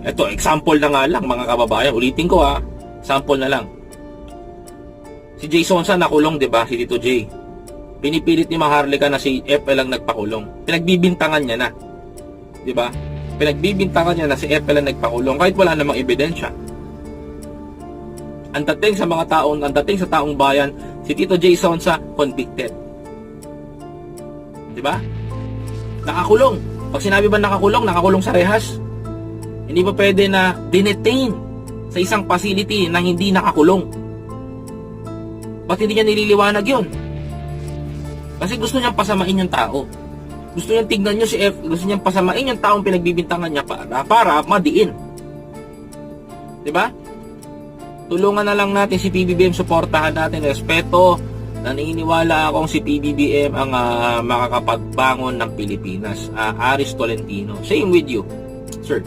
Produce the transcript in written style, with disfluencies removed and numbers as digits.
Ito, example na nga lang mga kababayan. Ulitin ko ha. Sample na lang. Si Jay Sonsa nakulong, 'di ba? Si Tito Jay. Pinipilit ni Maharlika na si FL ang nagpakulong. Pinagbibintangan niya na. 'Di ba? Pinagbibintangan niya na si FL ang nagpakulong kahit wala namang ebidensya. Ang dating sa taong bayan, si Tito Jay Sonsa convicted. 'Di ba? Nakakulong. Pag sinabi ba nakakulong sa rehas. Hindi ba pwede na dinetain sa isang facility na hindi nakakulong? Ba't hindi niya nililiwanag yun? Kasi gusto niyang pasamain yung tao. Gusto niyang tignan niyo si F, gusto niyang pasamain yung taong pinagbibintangan niya para madiin. Diba? Tulungan na lang natin si PBBM, suportahan natin, respeto. Naniniwala akong si PBBM ang makakapagbangon ng Pilipinas. Aris Tolentino. Same with you, sir.